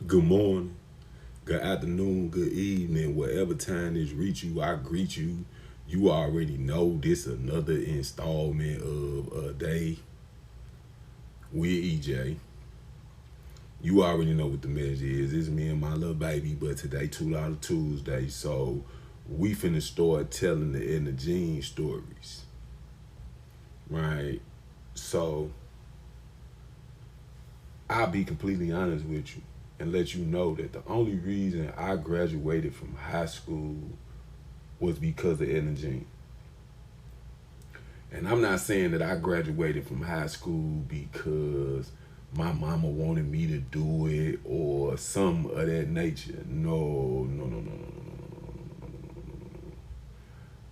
Good morning, good afternoon, good evening, whatever time this reach you, I greet you. You already know this another installment of a day with EJ. You already know what the message is. It's me and my little baby, but today $2 Tuesday, so we finna start telling the Edna Jean stories, right? So I'll be completely honest with you and let you know that the only reason I graduated from high school was because of Edna Jean. And I'm not saying that I graduated from high school because my mama wanted me to do it or some of that nature. No, no, no, no, no, no, no, no, no, no, no.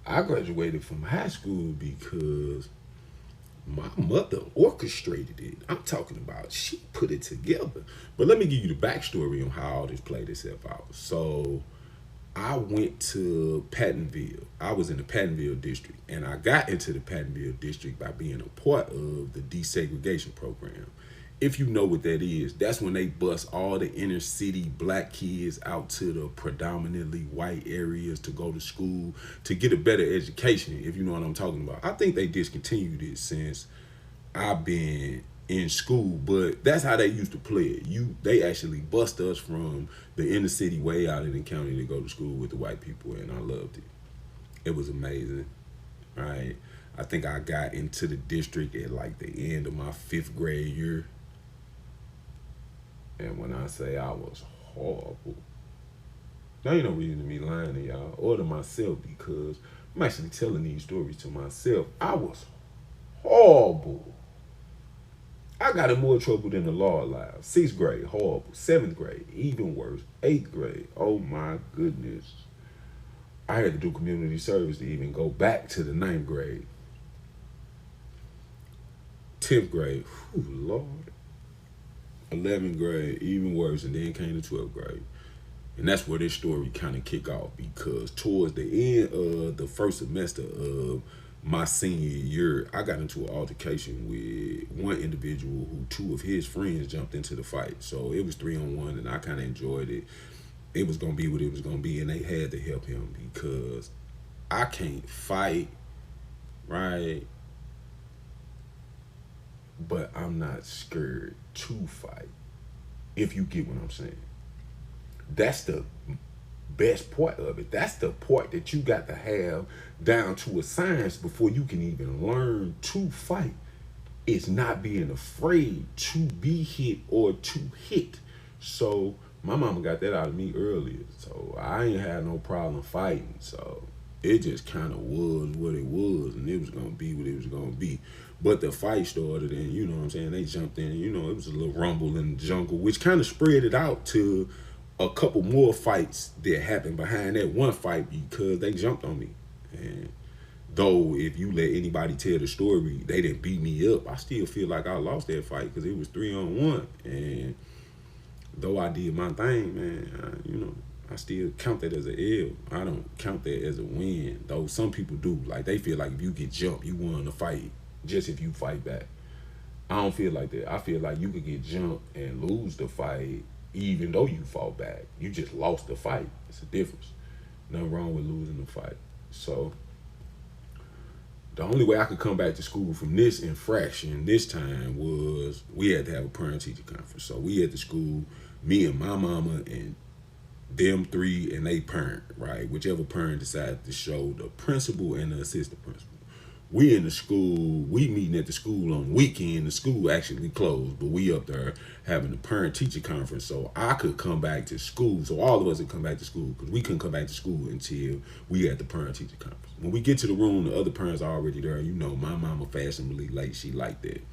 I graduated from high school because my mother orchestrated it. I'm talking about she put it together. But let me give you the backstory on how all this played itself out. So I went to Pattonville. I was in the Pattonville district, and I got into the Pattonville district by being a part of the desegregation program. If you know what that is, that's when they bus all the inner city black kids out to the predominantly white areas to go to school to get a better education, if you know what I'm talking about. I think they discontinued it since I've been in school, but that's how they used to play it. They actually bust us from the inner city way out in the county to go to school with the white people, and I loved it. It was amazing, right? I think I got into the district at like the end of my fifth grade year, and when I say I was horrible, there ain't no reason to me lying to y'all or to myself because I'm actually telling these stories to myself. I was horrible. I got in more trouble than the law allowed. Sixth grade, horrible. Seventh grade, even worse. Eighth grade, oh my goodness. I had to do community service to even go back to the ninth grade. 10th grade, whew, Lord. 11th grade, even worse, and then came to 12th grade. And that's where this story kind of kick off because towards the end of the first semester of my senior year, I got into an altercation with one individual who two of his friends jumped into the fight. So it was 3-on-1, and I kind of enjoyed it. It was gonna be what it was gonna be, and they had to help him because I can't fight, right? But I'm not scared to fight. If you get what I'm saying, that's the best part of it. That's the part that you got to have down to a science before you can even learn to fight. It's not being afraid to be hit or to hit. So my mama got that out of me earlier. So I ain't had no problem fighting. So it just kind of was what it was, and it was gonna be what it was gonna be. But the fight started, and you know what I'm saying, they jumped in. You know, it was a little rumble in the jungle, which kind of spread it out to a couple more fights that happened behind that one fight because they jumped on me. And though if you let anybody tell the story, they didn't beat me up, I still feel like I lost that fight because it was 3-on-1. And though I did my thing, man, I still count that as an L. I don't count that as a win. Though some people do. Like they feel like if you get jumped, you won the fight just if you fight back. I don't feel like that. I feel like you could get jumped and lose the fight even though you fought back. You just lost the fight. It's a difference. Nothing wrong with losing the fight. So the only way I could come back to school from this infraction this time was we had to have a parent teacher conference. So we at the school, me and my mama and them three and they parent, right? Whichever parent decided to show the principal and the assistant principal. We in the school, we meeting at the school on the weekend. The school actually closed, but we up there having a parent teacher conference so I could come back to school. So all of us would come back to school because we couldn't come back to school until we had the parent teacher conference. When we get to the room, the other parents are already there. You know, my mama fashionably late. She like that.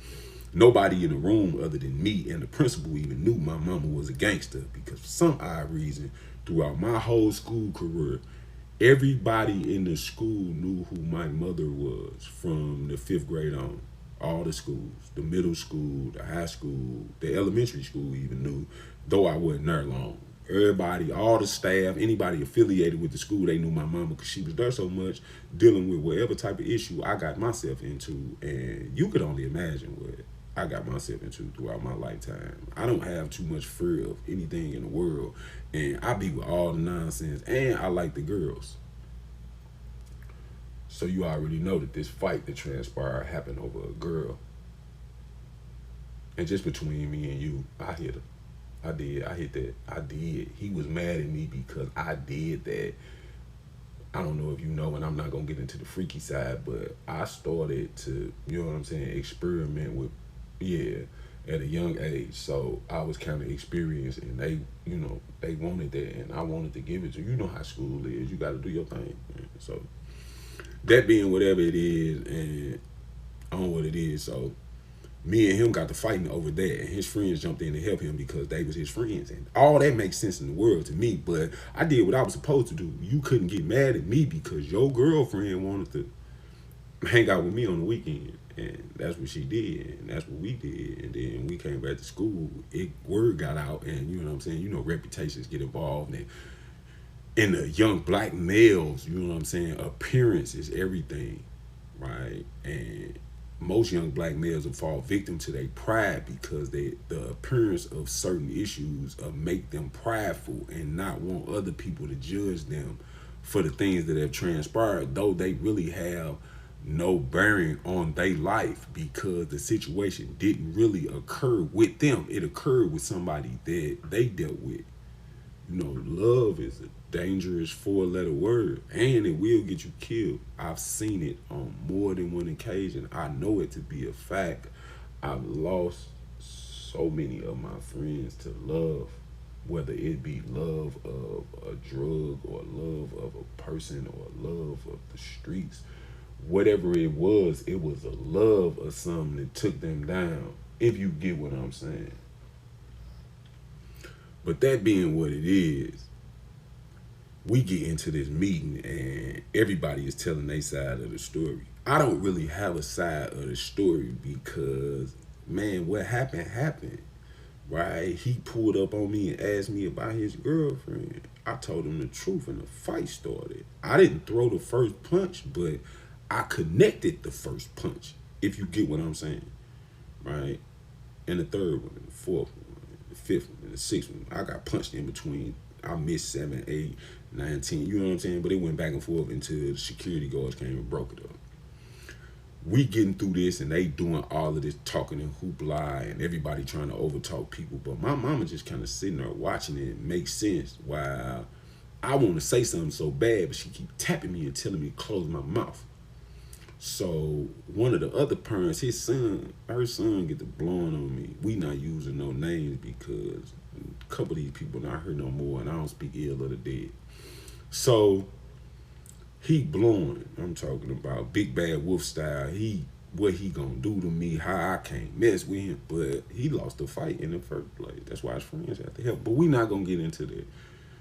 Nobody in the room other than me and the principal even knew my mama was a gangster because for some odd reason, throughout my whole school career, everybody in the school knew who my mother was from the fifth grade on. All the schools, the middle school, the high school, the elementary school even knew, though I wasn't there long. Everybody, all the staff, anybody affiliated with the school, they knew my mama because she was there so much dealing with whatever type of issue I got myself into. And you could only imagine what I got myself into throughout my lifetime. I don't have too much fear of anything in the world, and I be with all the nonsense, and I like the girls. So you already know that this fight that transpired happened over a girl. And just between me and you, I hit her. I did. I hit that. I did. He was mad at me because I did that. I don't know if you know, and I'm not gonna get into the freaky side, but I started to, you know what I'm saying, experiment with, yeah, at a young age. So I was kind of experienced, and they, you know, they wanted that, and I wanted to give it to you. You know how school is. You got to do your thing. Man. So that being whatever it is, and on what it is, so me and him got to fighting over that, and his friends jumped in to help him because they was his friends, and all that makes sense in the world to me. But I did what I was supposed to do. You couldn't get mad at me because your girlfriend wanted to hang out with me on the weekend, and that's what she did, and that's what we did. And then we came back to school, word got out, and you know what I'm saying, you know, reputations get involved, and in the young black males, you know what I'm saying, appearance is everything, right? And most young black males will fall victim to their pride because the appearance of certain issues make them prideful and not want other people to judge them for the things that have transpired, though they really have no bearing on their life because the situation didn't really occur with them. It occurred with somebody that they dealt with. You know, love is a dangerous four-letter word, and it will get you killed. I've seen it on more than one occasion. I know it to be a fact. I've lost so many of my friends to love, whether it be love of a drug or love of a person or love of the streets. Whatever it was a love of something that took them down, if you get what I'm saying. But that being what it is, we get into this meeting and everybody is telling their side of the story. I don't really have a side of the story because, man, what happened happened, right? He pulled up on me and asked me about his girlfriend. I told him the truth and the fight started. I didn't throw the first punch, but I connected the first punch, if you get what I'm saying, right? And the third one, and the fourth one, and the fifth one, and the sixth one. I got punched in between. I missed 7, 8, 9, 10. You know what I'm saying? But it went back and forth until the security guards came and broke it up. We getting through this, and they doing all of this talking and hoopla, and everybody trying to overtalk people. But my mama just kind of sitting there watching it make sense. While I want to say something so bad, but she keep tapping me and telling me to close my mouth. So one of the other parents, her son get to blowing on me. We not using no names because a couple of these people not here no more, and I don't speak ill of the dead. So he blowing. I'm talking about big bad wolf style. What he gonna do to me? How I can't mess with him? But he lost the fight in the first place. That's why his friends had to help. But we not gonna get into that.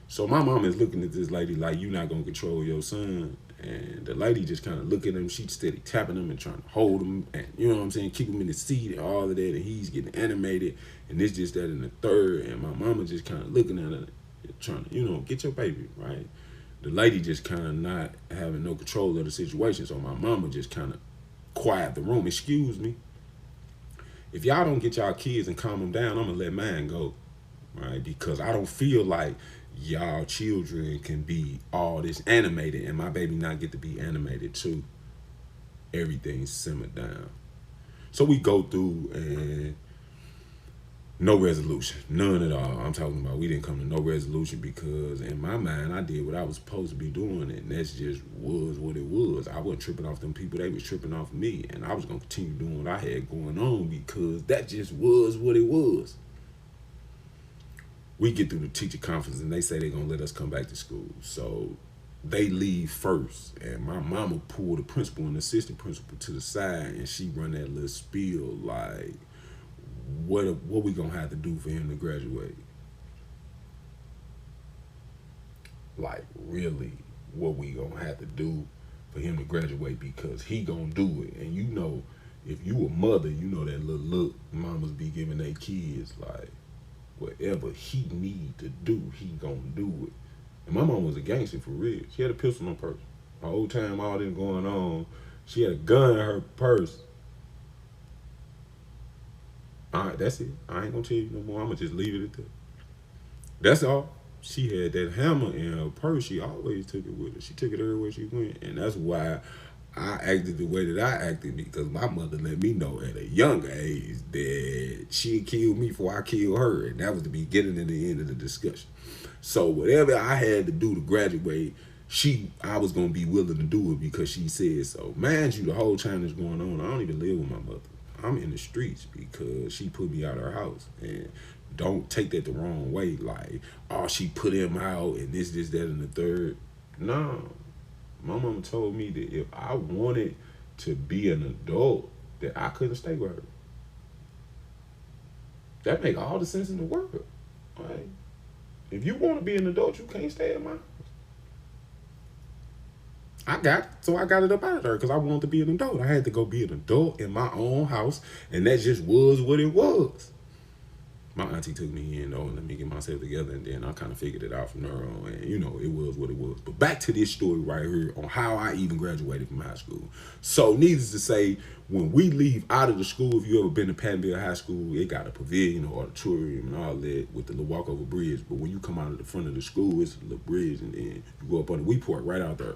So my mom is looking at this lady like, you not gonna control your son. And the lady just kind of look at him. She's steady tapping him and trying to hold him, and you know what I'm saying, keep him in the seat and all of that. And he's getting animated, and this, just, that, and the third. And my mama just kind of looking at her, trying to, you know, get your baby right. The lady just kind of not having no control of the situation. So my mama just kind of quiet the room. Excuse me. If y'all don't get y'all kids and calm them down, I'm gonna let mine go, right? Because I don't feel like y'all children can be all this animated and my baby not get to be animated too. Everything's simmered down. So we go through and no resolution, none at all. I'm talking about we didn't come to no resolution because in my mind I did what I was supposed to be doing, and that's just was what it was. I wasn't tripping off them people, they was tripping off me, and I was gonna continue doing what I had going on because that just was what it was. We get through the teacher conference and they say they're gonna let us come back to school. So they leave first, and my mama pulled the principal and the assistant principal to the side, and she run that little spiel like, what we gonna have to do for him to graduate? Like, really, what we gonna have to do for him to graduate, because he gonna do it. And you know, if you a mother, you know that little look mamas be giving their kids, like, whatever he need to do, he gonna do it. And my mom was a gangster for real. She had a pistol in her purse. The whole time all this going on, she had a gun in her purse. All right, that's it. I ain't gonna tell you no more. I'm gonna just leave it at that. That's all. She had that hammer in her purse. She always took it with her. She took it everywhere she went, and that's why I acted the way that I acted, because my mother let me know at a younger age that she'd kill me before I killed her, and that was the beginning and the end of the discussion. So whatever I had to do to graduate, I was gonna be willing to do it because she said so. Mind you, the whole time that's going on, I don't even live with my mother. I'm in the streets because she put me out of her house. And don't take that the wrong way, like, oh, she put him out and this, that, and the third. No. My mama told me that if I wanted to be an adult, that I couldn't stay with her. That make all the sense in the world. Right? If you want to be an adult, you can't stay at my house. I got it, so I got it up out of her because I wanted to be an adult. I had to go be an adult in my own house, and that just was what it was. My auntie took me in, though, and let me get myself together, and then I kind of figured it out from there on, and, it was what it was. But back to this story right here on how I even graduated from high school. So, needless to say, when we leave out of the school, if you ever been to Pattonville High School, it got a pavilion, an auditorium, and all that with the little walkover bridge. But when you come out of the front of the school, it's a little bridge, and then you go up on the We Park right out there.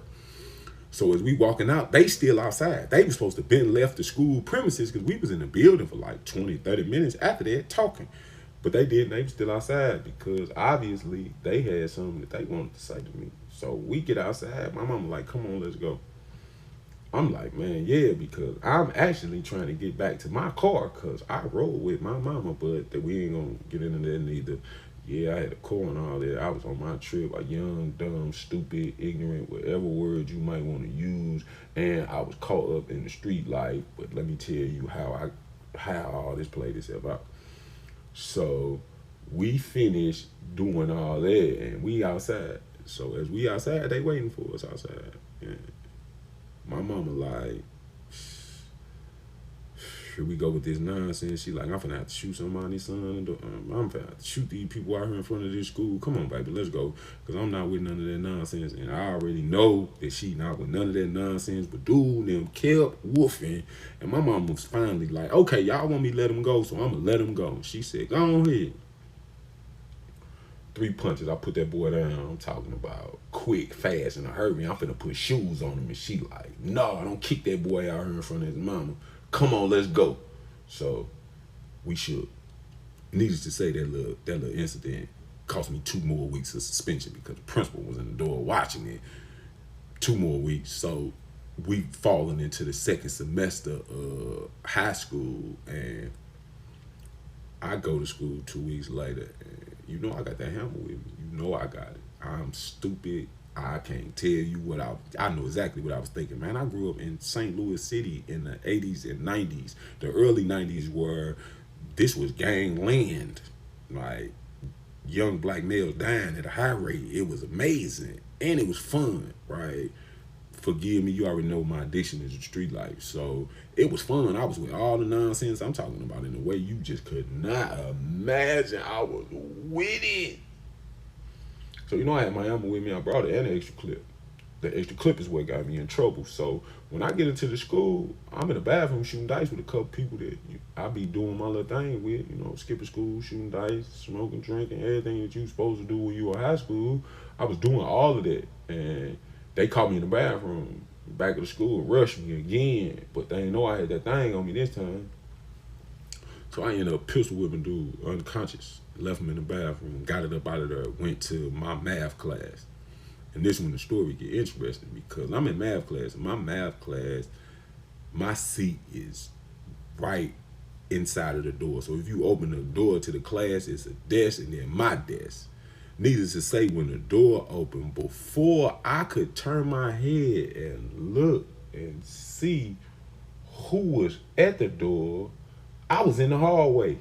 So as we walking out, they still outside. They were supposed to have been left the school premises because we was in the building for like 20, 30 minutes after that talking. But they didn't. They were still outside because obviously they had something that they wanted to say to me. So we get outside. My mama like, come on, let's go. I'm like, man, yeah, because I'm actually trying to get back to my car because I rode with my mama, but that we ain't going to get into that neither. Yeah, I had a car and all that. I was on my trip, a young, dumb, stupid, ignorant, whatever word you might want to use, and I was caught up in the street life. But let me tell you how all this played itself out. So we finished doing all that, and we outside. So as we outside, they waiting for us outside. And my mama like, here we go with this nonsense. She like, I'm finna have to shoot somebody's son. I'm finna have to shoot these people out here in front of this school. Come on, baby, let's go. Because I'm not with none of that nonsense. And I already know that she not with none of that nonsense. But dude, them kept woofing. And my mom was finally like, okay, y'all want me to let him go, so I'm going to let him go. And she said, go on ahead. 3 punches, I put that boy down. I'm talking about quick, fast, and a hurry. I'm finna put shoes on him. And she like, no, don't kick that boy out here in front of his mama. Come on, let's go. So we should. Needless to say, that little incident cost me 2 more weeks of suspension because the principal was in the door watching it. 2 more weeks. So we fallen into the second semester of high school, and I go to school 2 weeks later, and I got that hammer with me. I got it. I'm stupid. I can't tell you what I know exactly what I was thinking, man. I grew up in St. Louis City in the 80s and 90s, the early 90s, where this was gangland. Like, young black males dying at a high rate. It was amazing, and it was fun, right? Forgive me, you already know my addiction is the street life. So it was fun. I was with all the nonsense I'm talking about in a way you just could not imagine. I was with it. So, I had my ammo with me. I brought it and an extra clip. The extra clip is what got me in trouble. So when I get into the school, I'm in the bathroom shooting dice with a couple people that I be doing my little thing with, skipping school, shooting dice, smoking, drinking, everything that you supposed to do when you were in high school. I was doing all of that. And they caught me in the bathroom, back of the school, rushed me again. But they didn't know I had that thing on me this time. So I ended up pistol whipping dude unconscious. Left him in the bathroom, got it up out of there, went to my math class. And this is when the story get interesting because I'm in math class. And my math class, my seat is right inside of the door. So if you open the door to the class, it's a desk and then my desk. Needless to say, when the door opened, before I could turn my head and look and see who was at the door, I was in the hallway.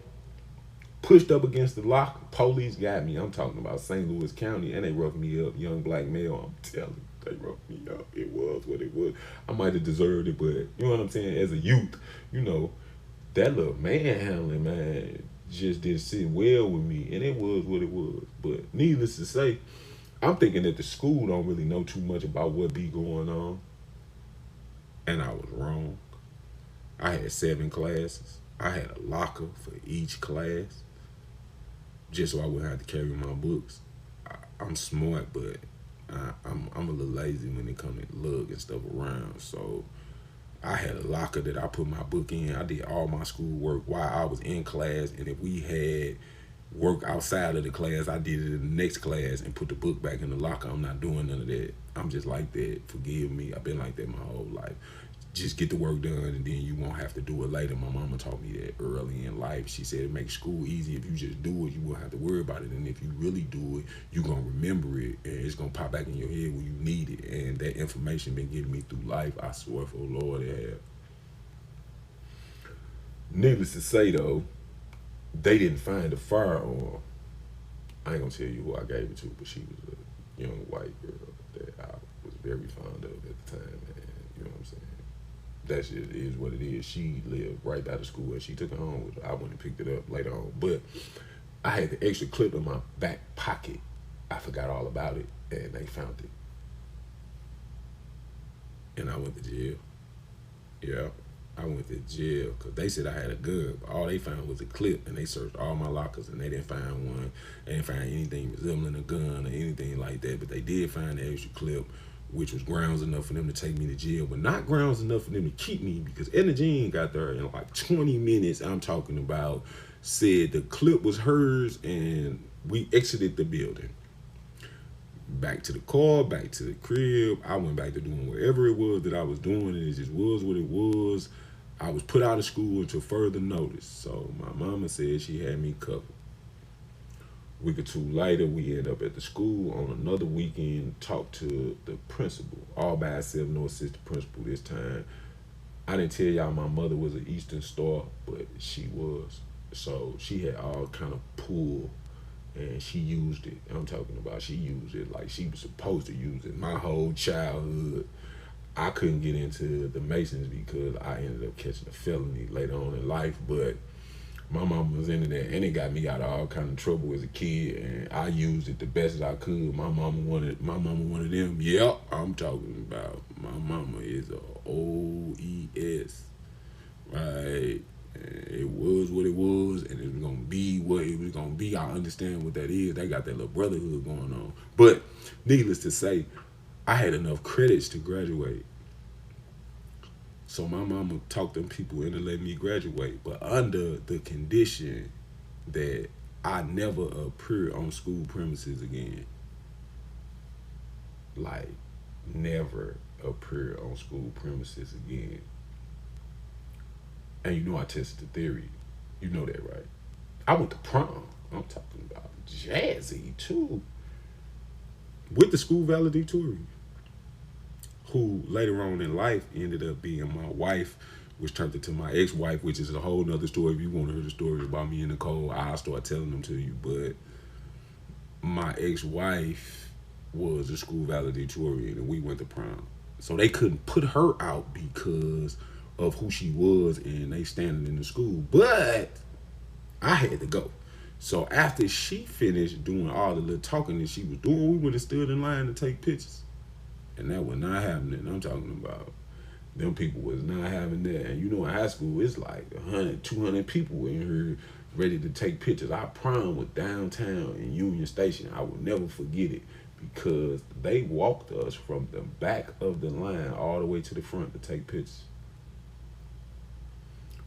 Pushed up against the lock, police got me. I'm talking about St. Louis County, and they roughed me up. Young black male, I'm telling you, they roughed me up. It was what it was. I might have deserved it, but you know what I'm saying? As a youth, that little manhandling, man, just didn't sit well with me, and it was what it was. But needless to say, I'm thinking that the school don't really know too much about what be going on, and I was wrong. I had 7 classes. I had a locker for each class, just so I wouldn't have to carry my books. I'm smart, but I'm a little lazy when it comes to lugging stuff around. So I had a locker that I put my book in. I did all my schoolwork while I was in class, and if we had work outside of the class, I did it in the next class and put the book back in the locker. I'm not doing none of that. I'm just like that. Forgive me. I've been like that my whole life. Just get the work done, and then you won't have to do it later. My mama taught me that early in life. She said it makes school easy. If you just do it, you won't have to worry about it. And if you really do it, you're going to remember it, and it's going to pop back in your head when you need it. And that information been getting me through life. I swear for the Lord it have. Needless to say, though, they didn't find a firearm. I ain't going to tell you who I gave it to, but she was a young white girl that I was very fond of at the time. And you know what I'm saying? That shit is what it is. She lived right by the school, and she took it home with her. I went and picked it up later on. But I had the extra clip in my back pocket. I forgot all about it, and they found it. And I went to jail. Yeah, I went to jail because they said I had a gun, but all they found was a clip, and they searched all my lockers, and they didn't find one. They didn't find anything resembling a gun or anything like that, but they did find the extra clip, which was grounds enough for them to take me to jail, but not grounds enough for them to keep me, because Edna Jean got there in like 20 minutes. I'm talking about, said the clip was hers, and we exited the building. Back to the car, back to the crib. I went back to doing whatever it was that I was doing, and it just was what it was. I was put out of school until further notice. So my mama said she had me covered. A week or two later, we end up at the school on another weekend, talk to the principal, all by itself, no assistant principal this time. I didn't tell y'all my mother was an Eastern Star, but she was. So she had all kind of pull, and she used it. I'm talking about she used it like she was supposed to use it. My whole childhood, I couldn't get into the Masons because I ended up catching a felony later on in life, but my mama was into that, and it got me out of all kind of trouble as a kid, and I used it the best as I could. My mama wanted them. Yep, I'm talking about my mama is a OES, right? And it was what it was, and it was gonna be what it was gonna be. I understand what that is. They got that little brotherhood going on. But needless to say, I had enough credits to graduate. So my mama talked them people into letting me graduate, but under the condition that I never appear on school premises again. Like, never appear on school premises again. And you know I tested the theory. You know that, right? I went to prom. I'm talking about jazzy, too. With the school valedictorian, who later on in life ended up being my wife, which turned into my ex-wife, which is a whole nother story. If you want to hear the story about me and Nicole, I'll start telling them to you. But my ex-wife was a school valedictorian, and we went to prom. So they couldn't put her out because of who she was, and they standing in the school. But I had to go. So after she finished doing all the little talking that she was doing, we went and stood in line to take pictures. And that was not happening. I'm talking about them people was not having that. And you know, in high school, it's like 100, 200 people in here ready to take pictures. Our prom was downtown in Union Station. I will never forget it because they walked us from the back of the line all the way to the front to take pictures.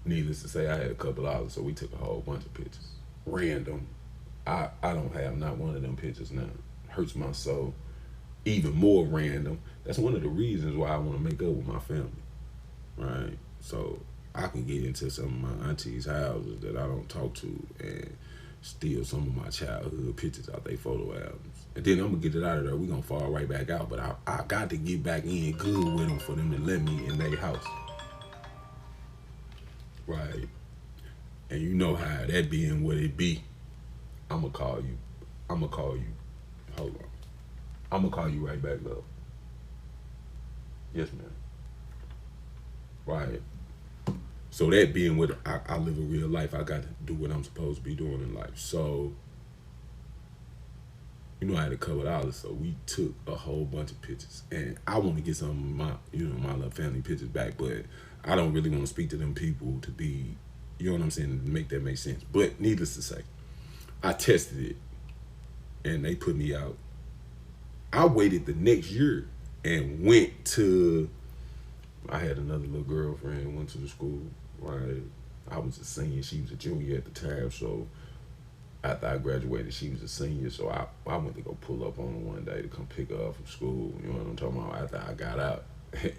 Needless to say, I had a couple dollars, so we took a whole bunch of pictures. Random. I don't have not one of them pictures now. Hurts my soul. Even more random. That's one of the reasons why I want to make up with my family, right? So I can get into some of my auntie's houses that I don't talk to and steal some of my childhood pictures out their photo albums. And then I'm going to get it out of there. We're going to fall right back out. But I got to get back in good with them for them to let me in their house. Right? And you know how that being what it be. I'm going to call you. Hold on. I'm going to call you right back, love. Yes, ma'am. Right. So that being what I live a real life, I got to do what I'm supposed to be doing in life. So, you know, I had a couple dollars, so we took a whole bunch of pictures. And I want to get some of my, my little family pictures back, but I don't really want to speak to them people to be You know what I'm saying? To make that make sense. But needless to say, I tested it and they put me out. I waited the next year and went to. I had another little girlfriend. Went to the school. Right. I was a senior. She was a junior at the time. So after I graduated, she was a senior. So I went to go pull up on her one day to come pick her up from school. You know what I'm talking about? After I got out,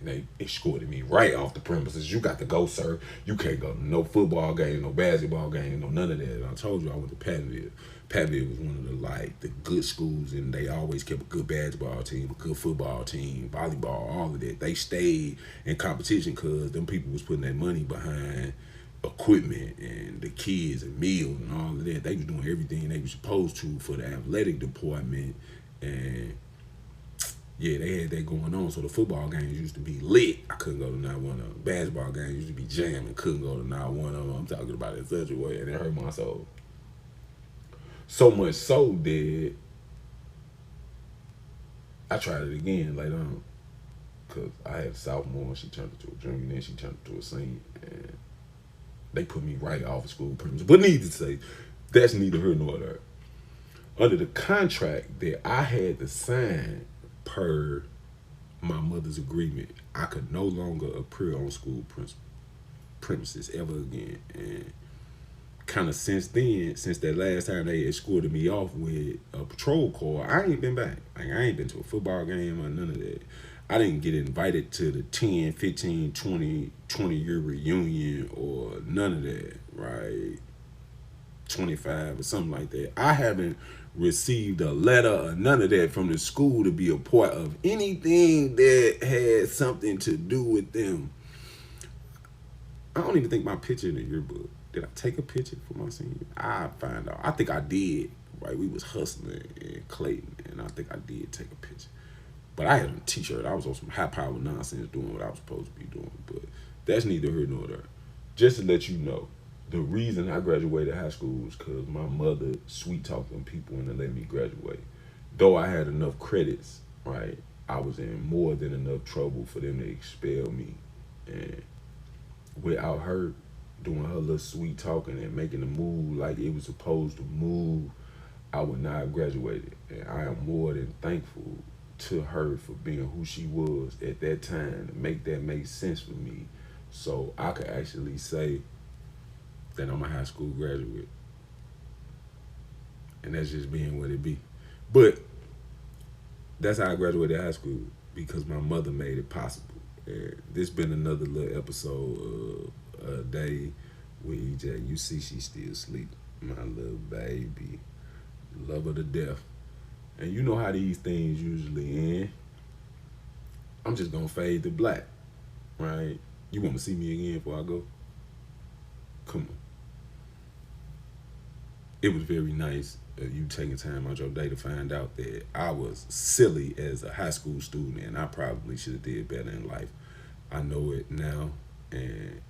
they escorted me right off the premises. You got to go, sir. You can't go to no football game, no basketball game, no none of that. And I told you I went to Pattonville. Pattonville was one of the good schools, and they always kept a good basketball team, a good football team, volleyball, all of that. They stayed in competition because them people was putting their money behind equipment and the kids and meals and all of that. They was doing everything they was supposed to for the athletic department, and yeah, they had that going on. So the football games used to be lit. I couldn't go to not one of them. Basketball games used to be jamming. Couldn't go to not one of them. I'm talking about it in such a way, and it hurt my soul. So much so that I tried it again later on. Because I had a sophomore, she turned into a junior, then she turned into a senior. And they put me right off of school premises. But needless to say, that's neither here nor there. Under the contract that I had to sign per my mother's agreement, I could no longer appear on school premises ever again. And kind of since then, since that last time they escorted me off with a patrol car, I ain't been back. Like, I ain't been to a football game or none of that. I didn't get invited to the 10, 15, 20-year reunion or none of that, right? 25 or something like that. I haven't received a letter or none of that from the school to be a part of anything that had something to do with them. I don't even think my picture in the yearbook. Did I take a picture for my senior? I find out. I think I did. Right, we was hustling in Clayton, and I think I did take a picture. But I had a t-shirt. I was on some high-power nonsense doing what I was supposed to be doing. But that's neither here nor there. Just to let you know, the reason I graduated high school was because my mother sweet-talked them people into letting me graduate. Though I had enough credits, right, I was in more than enough trouble for them to expel me. And without her doing her little sweet talking and making the move like it was supposed to move, I would not have graduated. And I am more than thankful to her for being who she was at that time to make that make sense for me, so I could actually say that I'm a high school graduate. And that's just being what it be. But that's how I graduated high school, because my mother made it possible. And this been another little episode of A Day with EJ. You see she still sleep, my little baby. Love her to death. And you know how these things usually end. I'm just gonna fade to black, right? You want to see me again before I go? Come on. It was very nice you taking time out your day to find out that I was silly as a high school student, and I probably should have did better in life. I know it now, and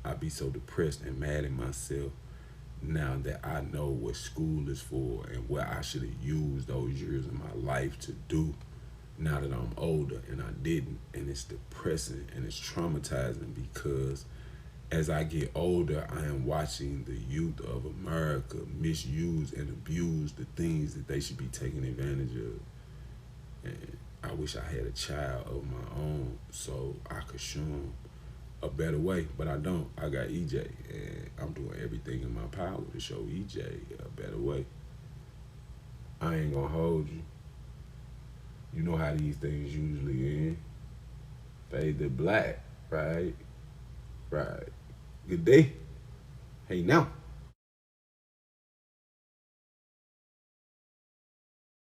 I be so depressed and mad at myself now that I know what school is for and what I should have used those years of my life to do, now that I'm older, and I didn't. And it's depressing and it's traumatizing, because as I get older, I am watching the youth of America misuse and abuse the things that they should be taking advantage of. And I wish I had a child of my own so I could show them a better way, but I don't. I got EJ, and I'm doing everything in my power to show EJ a better way. I ain't gonna hold you. You know how these things usually end. Fade to black, right? Right. Good day. Hey now.